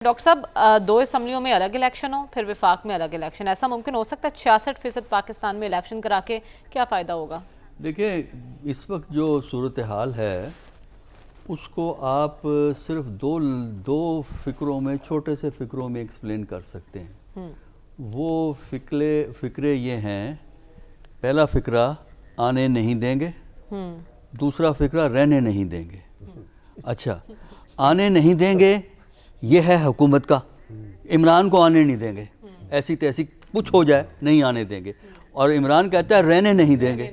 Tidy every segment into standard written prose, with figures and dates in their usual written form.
Doctor साहब, दो असम्बलियों में अलग इलेक्शन हो फिर वफाक में अलग इलेक्शन, ऐसा मुमकिन हो सकता है? 66% पाकिस्तान में इलेक्शन करा के क्या फ़ायदा होगा? देखिए, इस वक्त जो सूरत हाल है उसको आप सिर्फ दो फ़िक्रों में, छोटे से फ़िक्रों में एक्सप्लेन कर सकते हैं। वो फ़िक्रे ये हैं, पहला फ़िक्रा आने नहीं देंगे, दूसरा फ़िक्रा रहने नहीं देंगे। अच्छा, आने नहीं देंगे ये है हुकूमत का, इमरान को आने नहीं देंगे, ऐसी तैसी कुछ हो जाए नहीं आने देंगे, और इमरान कहता है रहने नहीं देंगे।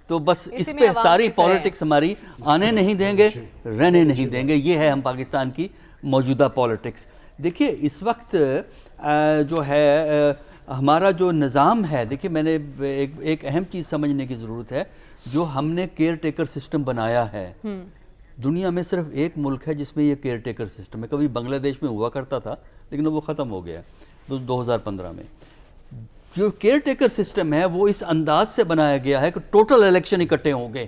तो बस इस पे सारी पॉलिटिक्स हमारी, आने नहीं देंगे रहने नहीं देंगे, ये है हम पाकिस्तान की मौजूदा पॉलिटिक्स। देखिए इस वक्त जो है हमारा जो निज़ाम है, देखिए मैंने एक अहम चीज़ समझने की ज़रूरत है। जो हमने केयर टेकर सिस्टम बनाया है, दुनिया में सिर्फ एक मुल्क है जिसमें ये केयर टेकर सिस्टम है। कभी बांग्लादेश में हुआ करता था लेकिन वो ख़त्म हो गया 2015 में। जो केयर टेकर सिस्टम है वो इस अंदाज से बनाया गया है कि टोटल इलेक्शन इकट्ठे होंगे,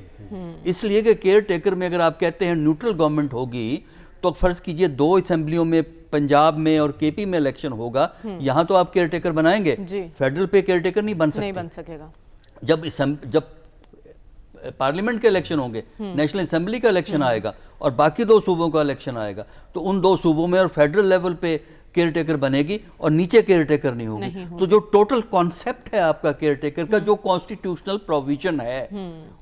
इसलिए कि केयर टेकर में अगर आप कहते हैं न्यूट्रल गवर्नमेंट होगी तो फ़र्ज़ कीजिए 2 असेंबलियों में, पंजाब में और केपी में इलेक्शन होगा, यहाँ तो आप केयर टेकर बनाएंगे, फेडरल पे केयर टेकर नहीं बन सकेगा। जब पार्लियामेंट के इलेक्शन होंगे, नेशनल असेंबली का इलेक्शन आएगा और बाकी 2 सूबों का इलेक्शन आएगा, तो उन 2 सूबों में और फेडरल लेवल पे केयर टेकर बनेगी और नीचे केयर टेकर नहीं होगी। तो जो टोटल कॉन्सेप्ट है आपका केयर टेकर का, जो कॉन्स्टिट्यूशनल प्रोविजन है,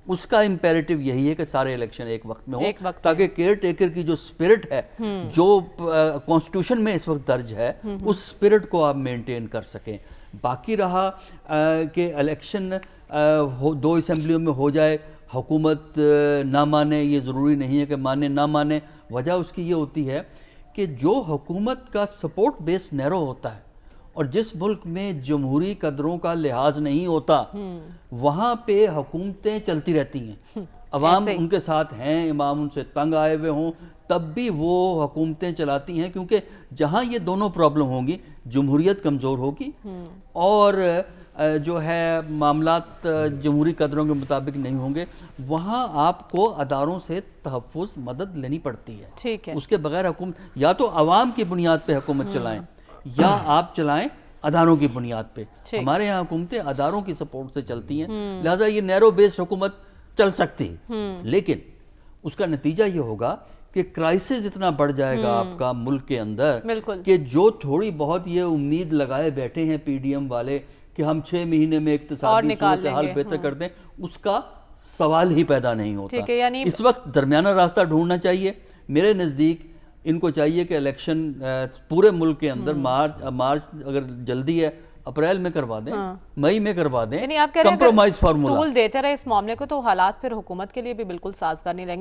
उसका इंपेरेटिव यही है कि सारे इलेक्शन एक वक्त में हो, ताकि केयर टेकर की जो स्पिरिट है, जो कॉन्स्टिट्यूशन में इस वक्त दर्ज है, उस स्पिरिट को आप मेंटेन कर सकें। बाकी रहा कि इलेक्शन 2 असेंबलियों में हो जाए, हुकूमत ना माने, ये ज़रूरी नहीं है कि माने ना माने। वजह उसकी ये होती है कि जो हुकूमत का सपोर्ट बेस नैरो होता है और जिस मुल्क में जमहूरी कदरों का लिहाज नहीं होता, वहाँ पे हुकूमतें चलती रहती हैं। अवाम उनके साथ हैं, इमाम उनसे तंग आए हुए हों, तब भी वो हुकूमतें चलाती हैं, क्योंकि जहाँ ये दोनों प्रॉब्लम होंगी, जमहूरियत कमज़ोर होगी और जो है मामलात जमहूरी कदरों के मुताबिक नहीं होंगे, वहाँ आपको अदारों से तहफ़्फ़ुज़ मदद लेनी पड़ती है। ठीक है। उसके बगैर हुकूमत, या तो अवाम की बुनियाद पे हुकूमत चलाएं या आप चलाएं अदारों की बुनियाद पे। हमारे यहाँ हुकूमतें अदारों की सपोर्ट से चलती हैं, लिहाजा ये नैरो बेस्ड हुकूमत चल सकती है, लेकिन उसका नतीजा ये होगा कि क्राइसिस इतना बढ़ जाएगा आपका मुल्क के अंदर कि जो थोड़ी बहुत ये उम्मीद लगाए बैठे हैं पीडीएम वाले कि हम 6 महीने में इक्तिसादी सूरत हाल बेहतर कर दें, उसका सवाल ही पैदा नहीं होता। इस वक्त दरमियाना रास्ता ढूंढना चाहिए। मेरे नज़दीक इनको चाहिए कि इलेक्शन पूरे मुल्क के अंदर मार्च अगर जल्दी है अप्रैल में करवा दें, मई में करवा दें, यानी आप कह रहे हैं कंप्रोमाइज फार्मूला टूल देते रहे इस मामले को, तो हालात फिर हुकूमत के लिए भी बिल्कुल साजगार नहीं रहेंगे।